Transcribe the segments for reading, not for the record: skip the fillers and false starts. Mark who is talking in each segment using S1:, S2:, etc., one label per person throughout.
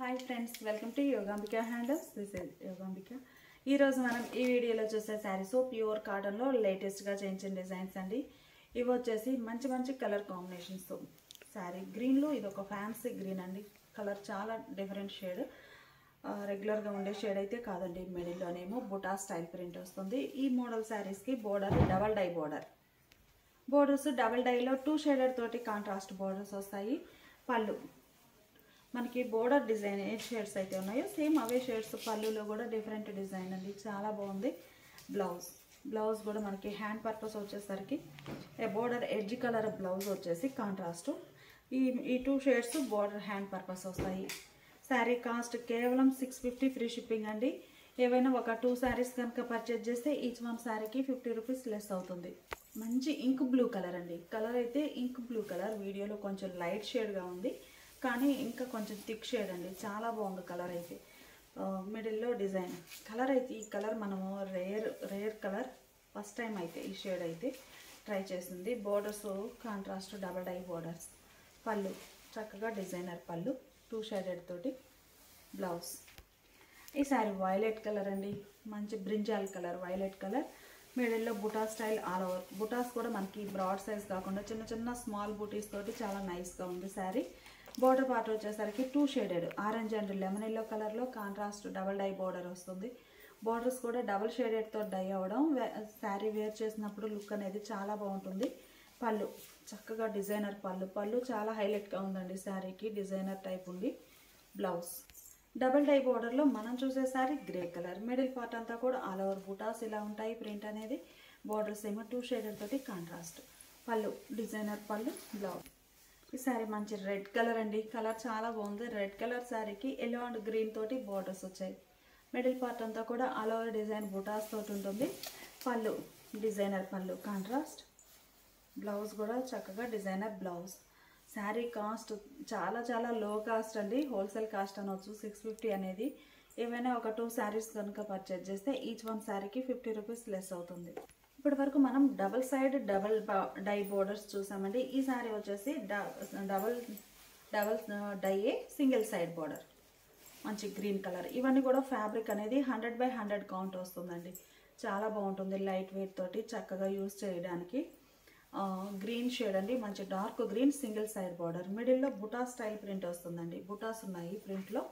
S1: Hi friends, welcome to Yogambika handlooms. This is Yogambika. ఈరోజు మనం ఈ వీడియోలో చూసే శారీస్ ప్యూర్ కాటన్లో లేటెస్ట్గా చేయించిన డిజైన్స్ అండి. ఇవి వచ్చేసి మంచి మంచి కలర్ కాంబినేషన్స్తో శారీ గ్రీన్లో ఇది ఒక ఫ్యాన్సీ గ్రీన్ అండి. కలర్ చాలా డిఫరెంట్ షేడ్, రెగ్యులర్గా ఉండే షేడ్ అయితే కాదండి. మిడిల్లోనేమో బుటా స్టైల్ ప్రింట్ వస్తుంది. ఈ మోడల్ శారీస్కి border double dye borders double డైలో 2 షేడెడ్ తోటి కాంట్రాస్ట్ బోర్డర్స్ వస్తాయి. పళ్ళు మనకి బోర్డర్ డిజైన్ ఏ షేడ్స్ అయితే ఉన్నాయో సేమ్ అవే షేడ్స్. పళ్ళులో కూడా డిఫరెంట్ డిజైన్ అండి, చాలా బాగుంది. బ్లౌజ్ కూడా మనకి హ్యాండ్ పర్పస్ వచ్చేసరికి బోర్డర్ ఎడ్జ్ కలర్ బ్లౌజ్ వచ్చేసి కాంట్రాస్ట్. ఈ 2 షేడ్స్ బోర్డర్ హ్యాండ్ పర్పస్ వస్తాయి. శారీ కాస్ట్ కేవలం 650 ఫ్రీ షిప్పింగ్ అండి. ఏవైనా ఒక 2 శారీస్ కనుక పర్చేజ్ చేస్తే ఈచ్ వన్ శారీకి 50 రూపీస్ లెస్ అవుతుంది. మంచి ఇంక్ బ్లూ కలర్ అండి. కలర్ అయితే ఇంక్ బ్లూ కలర్, వీడియోలో కొంచెం లైట్ షేడ్గా ఉంది కానీ ఇంకా కొంచెం థిక్ షేడ్ అండి. చాలా బాగుంది కలర్ అయితే. మిడిల్లో డిజైన్ కలర్ అయితే ఈ కలర్ మనము రేర్ కలర్, ఫస్ట్ టైం అయితే ఈ షేడ్ అయితే ట్రై చేసింది. Borders contrast double dye borders. పళ్ళు చక్కగా డిజైనర్ పళ్ళు 2 షేడెడ్ తోటి బ్లౌజ్. ఈ సారీ వైలెట్ కలర్ అండి, మంచి బ్రింజాల్ కలర్, వైలెట్ కలర్. మిడిల్లో బుటా స్టైల్ ఆల్ ఓవర్. బుటాస్ కూడా మనకి బ్రాడ్ సైజ్ కాకుండా చిన్న చిన్న స్మాల్ బూటీస్ తోటి చాలా నైస్గా ఉంది శారీ. బోర్డర్ పార్ట్ వచ్చేసరికి 2 shaded orange and lemon yellow కలర్లో కాంట్రాస్ట్ డబల్ డై బోర్డర్ వస్తుంది. బోర్డర్స్ కూడా డబల్ షేడెడ్తో డై అవ్వడం శారీ వేర్ చేసినప్పుడు లుక్ అనేది చాలా బాగుంటుంది. పళ్ళు చక్కగా డిజైనర్ పళ్ళు చాలా హైలైట్గా ఉందండి శారీకి. డిజైనర్ టైప్ ఉంది. బ్లౌజ్ డబల్ డై బోర్డర్లో మనం చూసే sari grey colour. Middle part అంతా కూడా ఆల్ ఓవర్ బుటాస్ ఇలా ఉంటాయి. ప్రింట్ అనేది బోర్డర్స్ ఏమో 2 షేడెడ్ తోటి contrast. Pallu designer pallu. Blouse ఈ శారీ మంచి రెడ్ కలర్ అండి. కలర్ చాలా బాగుంది. రెడ్ కలర్ శారీకి ఎల్లో అండ్ గ్రీన్ తోటి బోర్డర్స్ వచ్చాయి. మిడిల్ పార్ట్ అంతా కూడా ఆల్ ఓవర్ డిజైన్ బుటాస్ తోటి ఉంటుంది. పళ్ళు డిజైనర్ పళ్ళు కాంట్రాస్ట్. బ్లౌజ్ కూడా చక్కగా డిజైనర్ బ్లౌజ్. శారీ కాస్ట్ చాలా లో కాస్ట్ అండి. హోల్సేల్ కాస్ట్ అనవచ్చు 650 అనేది. ఏవైనా ఒక 2 శారీస్ కనుక పర్చేజ్ చేస్తే ఈచ్ వన్ శారీకి 50 రూపీస్ లెస్ అవుతుంది. ఇప్పటి వరకు మనం double side double dye borders చూసామండి. ఈ శారీ వచ్చేసి double dye single side border, మంచి గ్రీన్ కలర్. ఇవన్నీ కూడా ఫ్యాబ్రిక్ అనేది 100/100 కౌంట్ వస్తుందండి. చాలా బాగుంటుంది. లైట్ వెయిట్ తోటి చక్కగా యూజ్ చేయడానికి. గ్రీన్ షేడ్ అండి, మంచి dark green single side border. మిడిల్లో బుటా స్టైల్ ప్రింట్ వస్తుందండి. బుటాస్ ఉన్నాయి ప్రింట్లో.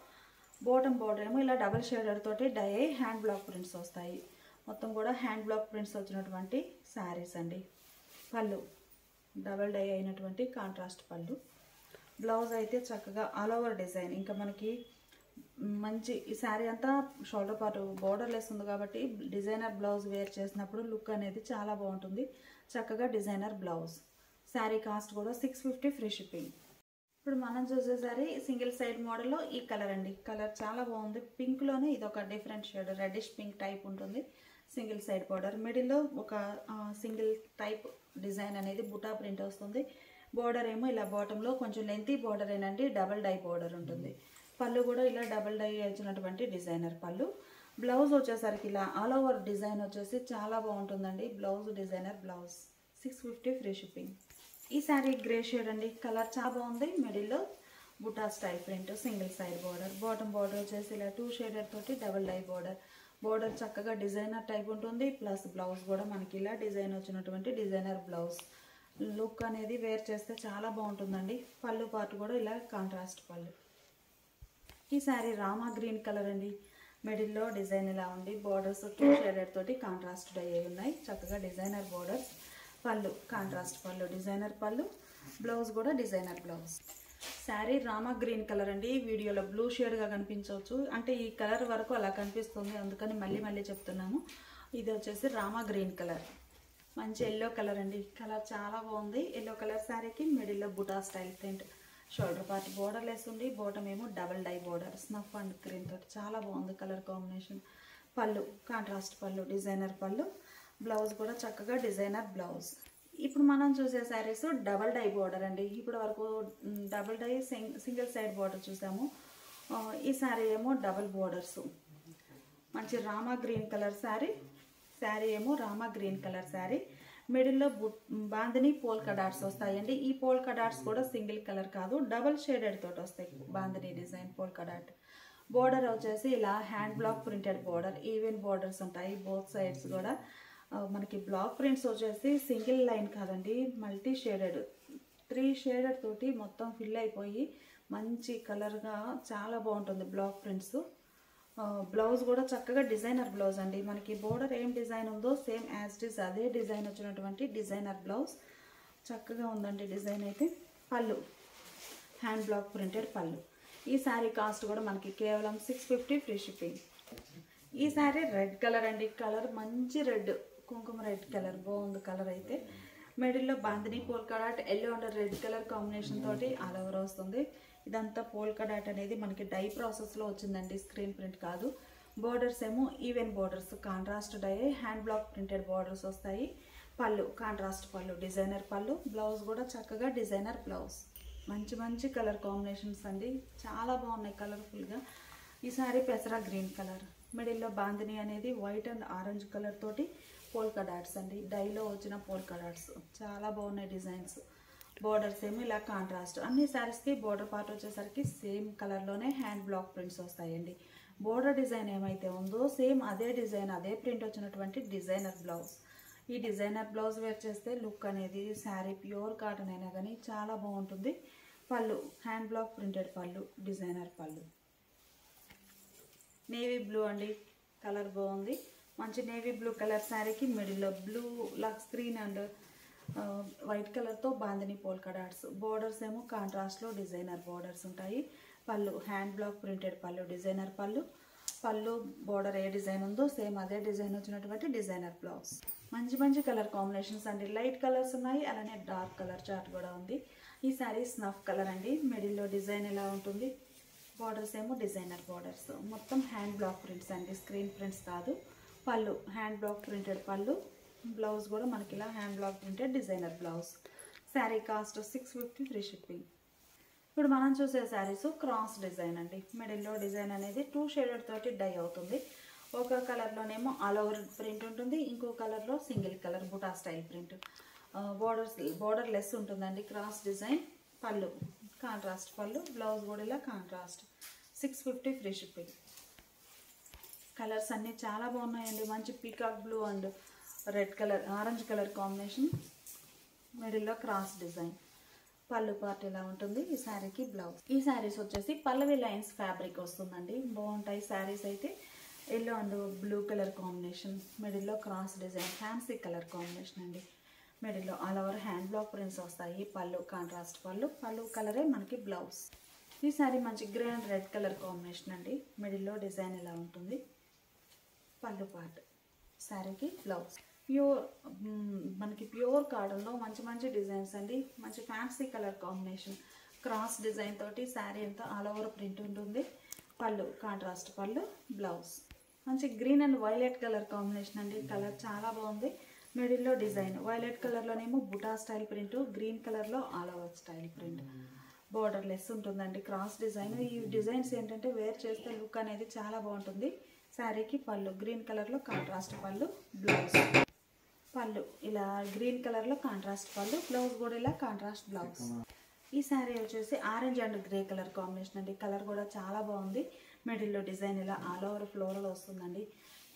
S1: బాటమ్ బోర్డర్ ఏమో ఇలా డబల్ షేడర్ తోటి డై హ్యాండ్ బ్లాక్ ప్రింట్స్ వస్తాయి. మొత్తం కూడా హ్యాండ్ బ్లాక్ ప్రింట్స్ వచ్చినటువంటి శారీస్ అండి. పళ్ళు డబల్ డై అయినటువంటి కాంట్రాస్ట్ పళ్ళు. బ్లౌజ్ అయితే చక్కగా ఆల్ ఓవర్ డిజైన్. ఇంకా మనకి మంచి ఈ శారీ అంతా షోల్డర్ పార్ట్ బోర్డర్ లెస్ ఉంది కాబట్టి డిజైనర్ బ్లౌజ్ వేర్ చేసినప్పుడు లుక్ అనేది చాలా బాగుంటుంది. చక్కగా డిజైనర్ బ్లౌజ్. శారీ కాస్ట్ కూడా 650 ఫ్రీ షిప్పింగ్. ఇప్పుడు మనం చూసే శారీ సింగిల్ సైడ్ మోడల్లో ఈ కలర్ అండి. కలర్ చాలా బాగుంది. పింక్లోనే ఇది ఒక different shade, reddish pink type ఉంటుంది. Single side border. మిడిల్లో ఒక సింగిల్ టైప్ డిజైన్ అనేది బుటా ప్రింట్ వస్తుంది. బోర్డర్ ఏమో ఇలా బాటంలో కొంచెం లెంతీ బోర్డర్ ఏనండి, డబల్ డై బోర్డర్ ఉంటుంది. పళ్ళు కూడా ఇలా డబల్ డై వచ్చినటువంటి డిజైనర్ పళ్ళు. బ్లౌజ్ వచ్చేసరికి ఇలా ఆల్ ఓవర్ డిజైన్ వచ్చేసి చాలా బాగుంటుందండి. Blouse designer blouse. 650 free shipping. ఈ శారీ గ్రే షేడ్ అండి. కలర్ చాలా బాగుంది. మిడిల్లో buta style print single side border. Bottom border వచ్చేసి ఇలా 2 షేడెడ్ తోటి డబల్ డై బోర్డర్. బోర్డర్ చక్కగా డిజైనర్ టైప్ ఉంటుంది. ప్లస్ బ్లౌజ్ కూడా మనకి ఇలా డిజైన్ వచ్చినటువంటి డిజైనర్ బ్లౌజ్. లుక్ అనేది వేర్ చేస్తే చాలా బాగుంటుందండి. పళ్ళు పార్ట్ కూడా ఇలా కాంట్రాస్ట్ పళ్ళు. ఈ శారీ రామా గ్రీన్ కలర్ అండి. మిడిల్లో డిజైన్ ఇలా ఉంది. బోర్డర్స్ 2 షేడెడ్ తోటి కాంట్రాస్ట్ డై అయి ఉన్నాయి. చక్కగా డిజైనర్ బోర్డర్స్. పళ్ళు contrast pallu designer pallu. Blouse కూడా designer blouse. Sari Rama green colour అండి. వీడియోలో బ్లూ షేడ్గా కనిపించవచ్చు, అంటే ఈ కలర్ వరకు అలా కనిపిస్తుంది, అందుకని మళ్ళీ చెప్తున్నాము. ఇది వచ్చేసి రామా గ్రీన్ కలర్. మంచి ఎల్లో కలర్ అండి. కలర్ చాలా బాగుంది. ఎల్లో కలర్ శారీకి మిడిల్లో buta style print. Shoulder part border less ఉంది. బాటమ్ ఏమో double dye border snuff and green తోటి చాలా బాగుంది colour combination. Pallu contrast pallu designer pallu. Blouse కూడా చక్కగా డిజైనర్ బ్లౌజ్. ఇప్పుడు మనం చూసే శారీస్ డబల్ డై బోర్డర్ అండి. ఇప్పటి వరకు double dye single side border చూసాము. ఈ శారీ ఏమో డబల్ బోర్డర్స్. మంచి రామా గ్రీన్ కలర్ శారీ. శారీ ఏమో రామా గ్రీన్ కలర్ శారీ. మిడిల్లో బాందిని పోల్కా డాట్స్ వస్తాయండి. ఈ పోల్కా డాట్స్ కూడా సింగిల్ కలర్ కాదు, డబల్ షేడెడ్ తోటి వస్తాయి bandhani design polka dot. Border వచ్చేసి ఇలా hand block printed border, even borders ఉంటాయి బోత్ సైడ్స్ కూడా. మనకి బ్లాక్ ప్రింట్స్ వచ్చేసి సింగిల్ లైన్ కాదండి, మల్టీ షేడెడ్ 3 షేడెడ్ తోటి మొత్తం ఫిల్ అయిపోయి మంచి కలర్గా చాలా బాగుంటుంది బ్లాక్ ప్రింట్స్. బ్లౌజ్ కూడా చక్కగా డిజైనర్ బ్లౌజ్ అండి. మనకి బోర్డర్ ఏం డిజైన్ ఉందో సేమ్ యాజ్ ఇట్ ఈస్ అదే డిజైన్ వచ్చినటువంటి డిజైనర్ బ్లౌజ్. చక్కగా ఉందండి డిజైన్ అయితే. పళ్ళు హ్యాండ్ బ్లాక్ ప్రింటెడ్ పళ్ళు. ఈ శారీ కాస్ట్ కూడా మనకి కేవలం 650 ఫ్రీ షిప్పింగ్. ఈ శారీ రెడ్ కలర్ అండి, కలర్ మంచి రెడ్, కుంకుమ రెడ్ కలర్, బాగుంది కలర్ అయితే. మిడిల్లో bandhani polka dot yellow and red colour combination తోటి ఆల్ ఓవర్ వస్తుంది. ఇదంతా పోల్కా డాట్ అనేది మనకి డై ప్రాసెస్లో వచ్చిందండి, స్క్రీన్ ప్రింట్ కాదు. బోర్డర్స్ ఏమో even borders, contrast dye, hand block printed borders వస్తాయి. పళ్ళు contrast pallu, designer pallu. Blouse కూడా చక్కగా డిజైనర్ బ్లౌజ్. మంచి మంచి కలర్ కాంబినేషన్స్ అండి, చాలా బాగున్నాయి కలర్ఫుల్గా. ఈ సారీ పెసరా గ్రీన్ కలర్, మిడిల్లో బాందిని అనేది వైట్ అండ్ ఆరెంజ్ కలర్ తోటి పోల్కా డాట్స్ అండి, డైలో వచ్చిన పోల్కా డాట్స్ చాలా బాగున్నాయి డిజైన్స్. బోర్డర్స్ ఏమో ఇలా కాంట్రాస్ట్. అన్ని శారీస్కి బోర్డర్ పార్ట్ వచ్చేసరికి సేమ్ కలర్లోనే హ్యాండ్ బ్లాక్ ప్రింట్స్ వస్తాయండి. బోర్డర్ డిజైన్ ఏమైతే ఉందో సేమ్ అదే డిజైన్ అదే ప్రింట్ వచ్చినటువంటి డిజైనర్ బ్లౌజ్. ఈ డిజైనర్ బ్లౌజ్ వేర్ చేస్తే లుక్ అనేది శారీ ప్యూర్ కాటన్ అయినా కానీ చాలా బాగుంటుంది. Pallu hand block printed pallu, designer pallu. Navy blue అండి, కలర్ బాగుంది. మంచి నేవీ బ్లూ కలర్ శారీకి మిడిల్లో బ్లూ లక్స్ గ్రీన్ అండ్ వైట్ కలర్తో బాందిని పోల్కా డాట్స్. బోర్డర్స్ ఏమో కాంట్రాస్ట్లో డిజైనర్ బోర్డర్స్ ఉంటాయి. పళ్ళు hand block printed pallu, designer పళ్ళు. పళ్ళు బోర్డర్ ఏ డిజైన్ ఉందో సేమ్ అదే డిజైన్ వచ్చినటువంటి డిజైనర్ బ్లౌజ్. మంచి మంచి కలర్ కాంబినేషన్స్ అండి, లైట్ కలర్స్ ఉన్నాయి, అలానే డార్క్ కలర్ చార్ట్ కూడా ఉంది. ఈ శారీ స్నఫ్ కలర్ అండి, మిడిల్లో డిజైన్ ఎలా ఉంటుంది. బోర్డర్స్ ఏమో డిజైనర్ బోర్డర్స్, మొత్తం హ్యాండ్ బ్లాక్ ప్రింట్స్ అండి, స్క్రీన్ ప్రింట్స్ కాదు. పళ్ళు హ్యాండ్ బ్లాక్ ప్రింటెడ్ పళ్ళు. బ్లౌజ్ కూడా మనకి ఇలా hand block printed designer blouse. Sari cost 650 free shipping. ఇప్పుడు మనం చూసే శారీస్ క్రాస్ డిజైన్ అండి. మిడిల్లో డిజైన్ అనేది 2 షేడెడ్ తోటి డై అవుతుంది. ఒక కలర్లోనేమో ఆల్ ఓవర్ ప్రింట్ ఉంటుంది, ఇంకో కలర్లో single colour buta style print. Border less ఉంటుందండి క్రాస్ డిజైన్. పళ్ళు కాంట్రాస్ట్ పళ్ళు, బ్లౌజ్ కూడా ఇలా కాంట్రాస్ట్. 650 free shipping. కలర్స్ అన్నీ చాలా బాగున్నాయండి. మంచి peacock blue and red colour, orange colour combination. మిడిల్లో క్రాస్ డిజైన్. పళ్ళు పార్ట్ ఇలా ఉంటుంది. ఈ శారీకి బ్లౌజ్. ఈ శారీస్ వచ్చేసి పల్లవి లైన్స్ ఫ్యాబ్రిక్ వస్తుందండి, బాగుంటాయి శారీస్ అయితే. Yellow and blue colour combination, మిడిల్లో cross design, fancy colour combination అండి. మిడిల్లో all over hand block prints వస్తాయి. పళ్ళు కాంట్రాస్ట్ పళ్ళు, పళ్ళు కలరే మనకి బ్లౌజ్. ఈ శారీ మంచి grey and red colour combination అండి. మిడిల్లో డిజైన్ ఇలా ఉంటుంది. పళ్ళు పార్ట్, శారీకి బ్లౌజ్. మనకి ప్యూర్ కాటన్లో మంచి మంచి డిజైన్స్ అండి, మంచి fancy colour combination. Cross design తోటి శారీ అంతా ఆల్ ఓవర్ ప్రింట్ ఉంటుంది. పళ్ళు కాంట్రాస్ట్ పళ్ళు, బ్లౌజ్. మంచి green and violet colour combination అండి, కలర్ చాలా బాగుంది. మిడిల్లో డిజైన్ వైలెట్ కలర్లోనేమో బుటా స్టైల్ ప్రింట్, గ్రీన్ కలర్లో all over style print. Border less ఉంటుందండి క్రాస్ డిజైన్. ఈ డిజైన్స్ ఏంటంటే వేర్ చేస్తే లుక్ అనేది చాలా బాగుంటుంది. శారీకి పళ్ళు గ్రీన్ కలర్లో కాంట్రాస్ట్ పళ్ళు, బ్లౌజ్. పళ్ళు ఇలా గ్రీన్ కలర్లో కాంట్రాస్ట్ పళ్ళు, బ్లౌజ్ కూడా ఇలా కాంట్రాస్ట్ బ్లౌజ్. ఈ శారీ వచ్చేసి orange and grey colour combination అండి, కలర్ కూడా చాలా బాగుంది. మిడిల్లో డిజైన్ ఇలా ఆల్ ఓవర్ ఫ్లోరల్ వస్తుందండి.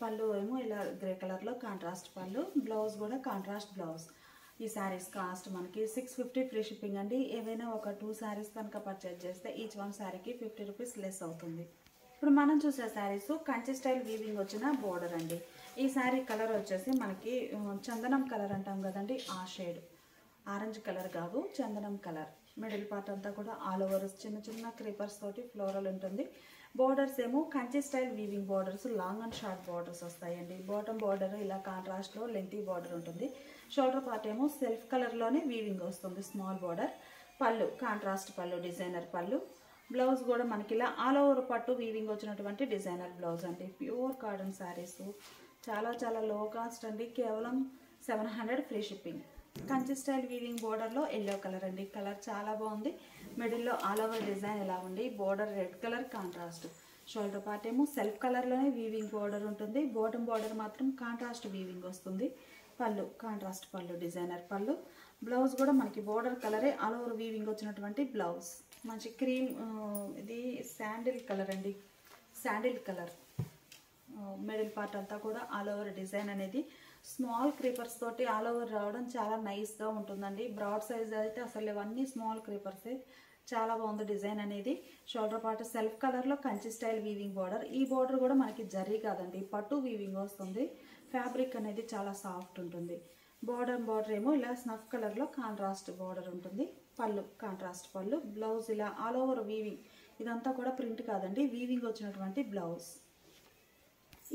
S1: పళ్ళు ఏమో ఇలా గ్రే కలర్లో కాంట్రాస్ట్ పళ్ళు, బ్లౌజ్ కూడా కాంట్రాస్ట్ బ్లౌజ్. ఈ శారీస్ కాస్ట్ మనకి 650 ఫ్రీ షిప్పింగ్ అండి. ఏవైనా ఒక 2 శారీస్ కనుక పర్చేజ్ చేస్తే ఈచ్ వన్ శారీకి 50 రూపీస్ లెస్ అవుతుంది. ఇప్పుడు మనం చూసే శారీస్ కంచి స్టైల్ వీవింగ్ వచ్చిన బోర్డర్ అండి. ఈ శారీ కలర్ వచ్చేసి మనకి చందనం కలర్ అంటాం కదండి, ఆ షేడ్. ఆరెంజ్ కలర్ కాదు, చందనం కలర్. మిడిల్ పార్ట్ అంతా కూడా ఆల్ ఓవర్ చిన్న చిన్న క్రీపర్స్ తోటి ఫ్లోరల్ ఉంటుంది. బోర్డర్స్ ఏమో Kanchi style weaving borders, long and short borders వస్తాయండి. బాటమ్ బోర్డర్ ఇలా కాంట్రాస్ట్లో లెంతీ బోర్డర్ ఉంటుంది. షోల్డర్ పార్ట్ ఏమో సెల్ఫ్ కలర్లోనే వీవింగ్ వస్తుంది, స్మాల్ బోర్డర్. పళ్ళు contrast pallu, designer pallu. Blouse కూడా మనకి ఇలా ఆల్ ఓవర్ పట్టు వీవింగ్ వచ్చినటువంటి డిజైనర్ బ్లౌజ్ అండి. ప్యూర్ కాటన్ శారీస్ చాలా చాలా లో కాస్ట్ అండి, కేవలం 700 free shipping. Kanchi style weaving బోర్డర్లో ఎల్లో కలర్ అండి, కలర్ చాలా బాగుంది. మిడిల్లో ఆల్ ఓవర్ డిజైన్ ఎలా ఉంది, border red colour contrast. Shoulder part ఏమో సెల్ఫ్ కలర్లోనే వీవింగ్ బోర్డర్ ఉంటుంది. బాటమ్ బోర్డర్ మాత్రం కాంట్రాస్ట్ వీవింగ్ వస్తుంది. పళ్ళు contrast pallu, designer pallu. Blouse కూడా మనకి బోర్డర్ కలరే ఆల్ ఓవర్ వీవింగ్ వచ్చినటువంటి బ్లౌజ్. మంచి క్రీమ్, ఇది శాండిల్ కలర్ అండి, శాండిల్ కలర్. మిడిల్ పార్ట్ అంతా కూడా ఆల్ ఓవర్ డిజైన్ అనేది స్మాల్ క్రీపర్స్ తోటి ఆల్ ఓవర్ రావడం చాలా నైస్గా ఉంటుందండి. బ్రాడ్ సైజ్ అయితే అసలు ఇవన్నీ స్మాల్ క్రీపర్సే. చాలా బాగుంది డిజైన్ అనేది. షోల్డర్ పార్ట్ సెల్ఫ్ కలర్లో కంచి స్టైల్ వీవింగ్ బార్డర్. ఈ బార్డర్ కూడా మనకి జరీ కాదండి, పట్టు వీవింగ్ వస్తుంది. ఫ్యాబ్రిక్ అనేది చాలా సాఫ్ట్ ఉంటుంది. బార్డర్ ఏమో ఇలా స్నఫ్ కలర్లో కాంట్రాస్ట్ బార్డర్ ఉంటుంది. పళ్ళు కాంట్రాస్ట్ పళ్ళు. బ్లౌజ్ ఇలా ఆల్ ఓవర్ వీవింగ్. ఇదంతా కూడా ప్రింట్ కాదండి, వీవింగ్ వచ్చినటువంటి బ్లౌజ్.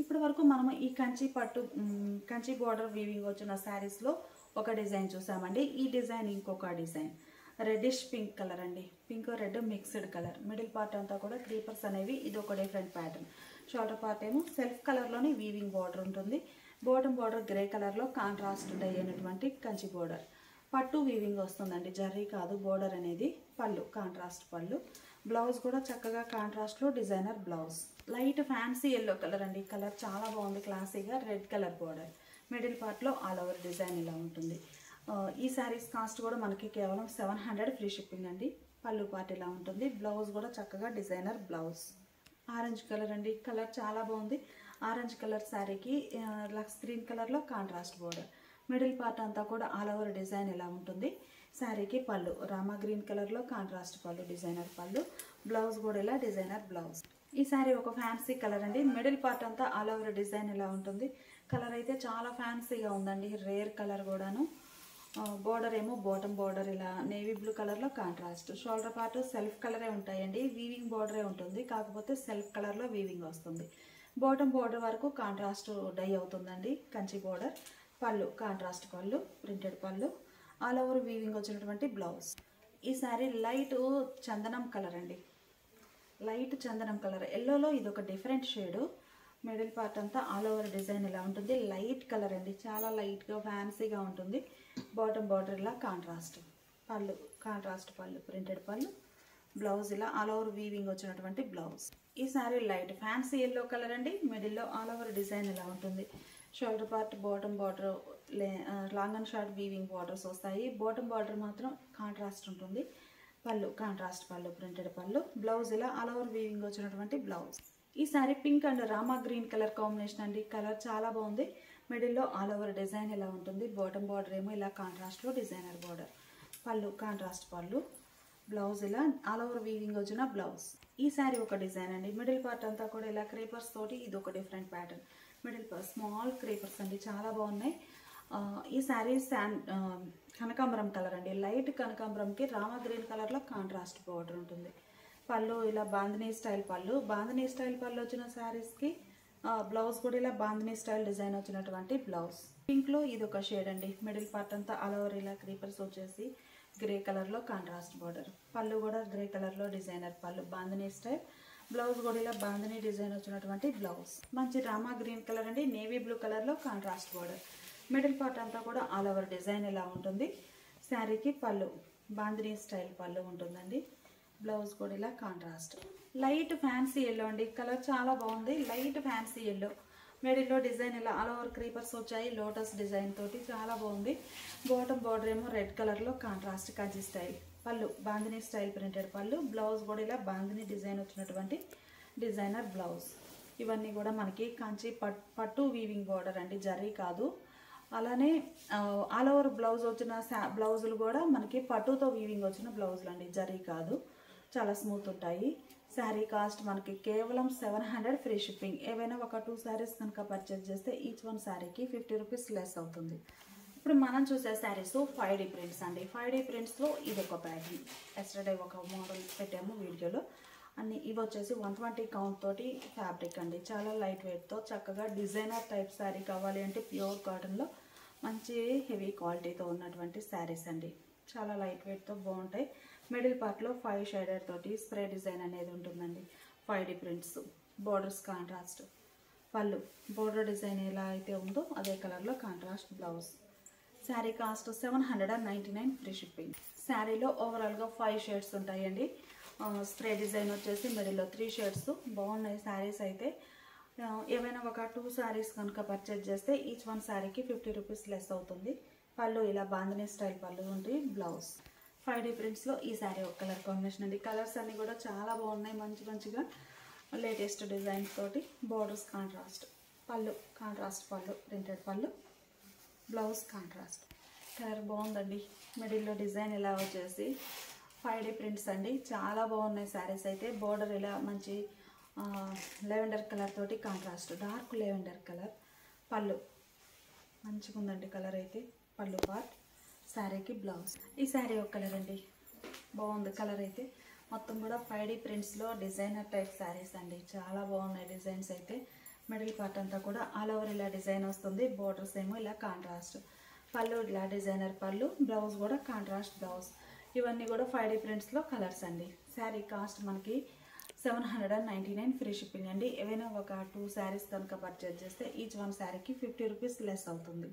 S1: ఇప్పటి వరకు మనం ఈ కంచి బార్డర్ వీవింగ్ వచ్చిన శారీస్లో ఒక డిజైన్ చూసామండి. ఈ డిజైన్ ఇంకొక డిజైన్ రెడ్డిష్ పింక్ కలర్ అండి, pink red mixed colour. Middle part అంతా కూడా క్రీపర్స్ అనేవి, ఇది ఒక డిఫరెంట్ ప్యాటర్న్. షోల్డర్ పార్ట్ ఏమో సెల్ఫ్ కలర్లోని వీవింగ్ బార్డర్ ఉంటుంది. బాటమ్ బార్డర్ గ్రే కలర్లో కాంట్రాస్ట్ డై అయినటువంటి కంచి బార్డర్. పట్టు వీవింగ్ వస్తుందండి, జర్రీ కాదు బార్డర్ అనేది. పళ్ళు కాంట్రాస్ట్ పళ్ళు. బ్లౌజ్ కూడా చక్కగా కాంట్రాస్ట్లో designer blouse. Light fancy yellow colour అండి, కలర్ చాలా బాగుంది, క్లాసీగా. Red colour border. మిడిల్ పార్ట్లో ఆల్ ఓవర్ డిజైన్ ఇలా ఉంటుంది. ఈ శారీస్ కాస్ట్ కూడా మనకి కేవలం 700 ఫ్రీ షిప్పింగ్ అండి. పళ్ళు పార్ట్ ఇలా ఉంటుంది. బ్లౌజ్ కూడా చక్కగా డిజైనర్ బ్లౌజ్. ఆరెంజ్ కలర్ అండి, కలర్ చాలా బాగుంది. ఆరెంజ్ కలర్ శారీకి లక్స్ గ్రీన్ కలర్లో కాంట్రాస్ట్ బార్డర్. మిడిల్ పార్ట్ అంతా కూడా ఆల్ ఓవర్ డిజైన్ ఇలా ఉంటుంది. శారీకి పళ్ళు రామా గ్రీన్ కలర్లో contrast pallu, designer pallu. Blouse కూడా ఇలా డిజైనర్ బ్లౌజ్. ఈ శారీ ఒక ఫ్యాన్సీ కలర్ అండి. మిడిల్ పార్ట్ అంతా ఆల్ ఓవర్ డిజైన్ ఇలా ఉంటుంది. కలర్ అయితే చాలా ఫ్యాన్సీగా ఉందండి, రేర్ కలర్ కూడాను. బోర్డర్ ఏమో బాటమ్ బార్డర్ ఇలా నేవీ బ్లూ కలర్లో కాంట్రాస్ట్. షోల్డర్ పార్ట్ సెల్ఫ్ కలరే ఉంటాయండి, వీవింగ్ బార్డరే ఉంటుంది, కాకపోతే సెల్ఫ్ కలర్లో వీవింగ్ వస్తుంది. బాటమ్ బార్డర్ వరకు కాంట్రాస్ట్ డై అవుతుందండి కంచి బార్డర్. పళ్ళు కాంట్రాస్ట్ పళ్ళు, ప్రింటెడ్ పళ్ళు. ఆల్ ఓవర్ వీవింగ్ వచ్చినటువంటి బ్లౌజ్. ఈ శారీ లైట్ చందనం కలర్ అండి, లైట్ చందనం కలర్. ఎల్లోలో ఇది ఒక డిఫరెంట్ షేడు. మిడిల్ పార్ట్ అంతా ఆల్ ఓవర్ డిజైన్ ఇలా ఉంటుంది. లైట్ కలర్ అండి, చాలా లైట్గా ఫ్యాన్సీగా ఉంటుంది. బాటమ్ బార్డర్ ఇలా కాంట్రాస్ట్. పళ్ళు కాంట్రాస్ట్ పళ్ళు, ప్రింటెడ్ పళ్ళు. బ్లౌజ్ ఇలా ఆల్ ఓవర్ వీవింగ్ వచ్చినటువంటి బ్లౌజ్. ఈ sari light fancy yellow colour అండి. మిడిల్లో ఆల్ ఓవర్ డిజైన్ ఇలా ఉంటుంది. Shoulder part bottom border long and short weaving borders వస్తాయి. బాటమ్ బార్డర్ మాత్రం కాంట్రాస్ట్ ఉంటుంది. పళ్ళు కాంట్రాస్ట్ పళ్ళు, ప్రింటెడ్ పళ్ళు. బ్లౌజ్ ఇలా ఆల్ ఓవర్ వీవింగ్ వచ్చినటువంటి బ్లౌజ్. ఈ sari pink and Rama green colour combination అండి, కలర్ చాలా బాగుంది. మిడిల్లో ఆల్ ఓవర్ డిజైన్ ఇలా ఉంటుంది. బాటమ్ బార్డర్ ఏమో ఇలా కాంట్రాస్ట్లో డిజైనర్ బార్డర్. పళ్ళు కాంట్రాస్ట్ పళ్ళు. బ్లౌజ్ ఇలా ఆల్ ఓవర్ వీవింగ్ వచ్చిన బ్లౌజ్. ఈ శారీ ఒక డిజైన్ అండి. మిడిల్ పార్ట్ అంతా కూడా ఇలా క్రీపర్స్ తోటి, ఇది ఒక different pattern. Middle part small creepers అండి, చాలా బాగున్నాయి. ఈ శారీ కనకాంబరం కలర్ అండి, లైట్ కనకాంబరంకి రామా గ్రీన్ కలర్లో కాంట్రాస్ట్ బార్డర్ ఉంటుంది. పళ్ళు ఇలా బాందినీ స్టైల్ పళ్ళు. బాందినీ స్టైల్ పళ్ళు వచ్చిన శారీస్కి బ్లౌజ్ కూడా ఇలా బాందినీ స్టైల్ డిజైన్ వచ్చినటువంటి బ్లౌజ్. పింక్లో ఇది ఒక షేడ్ అండి. మిడిల్ పార్ట్ అంతా ఆల్ ఓవర్ ఇలా క్రీపర్స్ వచ్చేసి గ్రే కలర్లో కాంట్రాస్ట్ బార్డర్. పళ్ళు కూడా గ్రే కలర్లో డిజైనర్ పళ్ళు, బాందినీ స్టైల్. బ్లౌజ్ కూడా ఇలా బాందినీ డిజైన్ వచ్చినటువంటి బ్లౌజ్. మంచి రామా గ్రీన్ కలర్ అండి, నేవీ బ్లూ కలర్లో కాంట్రాస్ట్ బార్డర్. మిడిల్ పార్ట్ అంతా కూడా ఆల్ ఓవర్ డిజైన్ ఇలా ఉంటుంది. శారీకి పళ్ళు బాందినీ స్టైల్ పళ్ళు ఉంటుందండి. బ్లౌజ్ కూడా ఇలా కాంట్రాస్ట్. లైట్ ఫ్యాన్సీ ఎల్లో అండి, కలర్ చాలా బాగుంది. Light fancy yellow. మిడిల్లో డిజైన్ ఇలా ఆల్ ఓవర్ క్రీపర్స్ వచ్చాయి, లోటస్ డిజైన్ తోటి చాలా బాగుంది. బాటమ్ బార్డర్ ఏమో రెడ్ కలర్లో కాంట్రాస్ట్ కంచి స్టైల్. పళ్ళు బాందినీ స్టైల్ ప్రింటెడ్ పళ్ళు. బ్లౌజ్ కూడా ఇలా బాందినీ డిజైన్ వచ్చినటువంటి డిజైనర్ బ్లౌజ్. ఇవన్నీ కూడా మనకి కంచి పట్టు వీవింగ్ బార్డర్ అండి, జరీ కాదు. అలానే ఆల్ ఓవర్ బ్లౌజ్ వచ్చిన బ్లౌజులు కూడా మనకి పట్టుతో వీవింగ్ వచ్చిన బ్లౌజులు అండి, జరీ కాదు. చాలా స్మూత్ ఉంటాయి. శారీ కాస్ట్ మనకి కేవలం 700 ఫ్రీ షిప్పింగ్. ఏవైనా ఒక 2 శారీస్ కనుక పర్చేజ్ చేస్తే ఈచ్ వన్ శారీకి 50 రూపీస్ లెస్ అవుతుంది. ఇప్పుడు మనం చూసే శారీస్ 5D ప్రింట్స్ అండి. 5D ప్రింట్స్లో ఇది ఒక ప్యాటర్న్. ఎస్టర్డే ఒక మోడల్ పెట్టాము వీడియోలో. అన్ని ఇవి వచ్చేసి 120 కౌంట్ తోటి ఫ్యాబ్రిక్ అండి, చాలా లైట్ వెయిట్తో చక్కగా డిజైనర్ టైప్ శారీ కావాలి అంటే ప్యూర్ కాటన్లో మంచి హెవీ క్వాలిటీతో ఉన్నటువంటి శారీస్ అండి. చాలా లైట్ వెయిట్తో బాగుంటాయి. మిడిల్ పార్ట్లో 5 షేడర్ తోటి స్ప్రే డిజైన్ అనేది ఉంటుందండి. 5D prints. Borders contrast. పళ్ళు బోర్డర్ డిజైన్ ఎలా అయితే ఉందో అదే కలర్లో contrast blouse. Sari cost 799 free shipping. శారీలో ఓవరాల్గా 5 షేడ్స్ ఉంటాయండి. స్ప్రే డిజైన్ వచ్చేసి మిడిల్లో 3 షేడ్స్. బాగున్నాయి శారీస్ అయితే. ఏవైనా ఒక 2 శారీస్ కనుక పర్చేజ్ చేస్తే ఈచ్ వన్ శారీకి 50 రూపీస్ లెస్ అవుతుంది. పళ్ళు ఇలా బాందినీ స్టైల్ పళ్ళు ఉంది. బ్లౌజ్ 5D ప్రింట్స్లో ఈ శారీ ఒక కలర్ కాంబినేషన్ అండి. కలర్స్ అన్నీ కూడా చాలా బాగున్నాయి, మంచిగా లేటెస్ట్ డిజైన్స్ తోటి. బోర్డర్స్ కాంట్రాస్ట్, పళ్ళు కాంట్రాస్ట్ పళ్ళు, ప్రింటెడ్ పళ్ళు, బ్లౌజ్ కాంట్రాస్ట్. కలర్ బాగుందండి. మిడిల్లో డిజైన్ ఇలా వచ్చేసి 5D ప్రింట్స్ అండి. చాలా బాగున్నాయి శారీస్ అయితే. బోర్డర్ ఇలా మంచి లెవెండర్ కలర్ తోటి కాంట్రాస్ట్, డార్క్ లెవెండర్ కలర్. పళ్ళు మంచిగా ఉందండి కలర్ అయితే. పళ్ళు పార్ట్, శారీకి బ్లౌజ్. ఈ శారీ ఒక కలర్ అండి, బాగుంది కలర్ అయితే. మొత్తం కూడా 5D ప్రింట్స్లో డిజైనర్ టైప్ శారీస్ అండి. చాలా బాగున్నాయి డిజైన్స్ అయితే. మిడిల్ పార్ట్ అంతా కూడా ఆల్ ఓవర్ ఇలా డిజైన్ వస్తుంది. బోర్డర్స్ ఏమో ఇలా కాంట్రాస్ట్. పళ్ళు ఇలా డిజైనర్ పళ్ళు, బ్లౌజ్ కూడా కాంట్రాస్ట్ బ్లౌజ్. ఇవన్నీ కూడా 5D ప్రింట్స్లో కలర్స్ అండి. శారీ కాస్ట్ మనకి 799 ఫ్రీ షిప్పింగ్ అండి. ఏవైనా ఒక 2 శారీస్ కనుక పర్చేజ్ చేస్తే ఈచ్ వన్ శారీకి 50 రూపీస్ లెస్ అవుతుంది.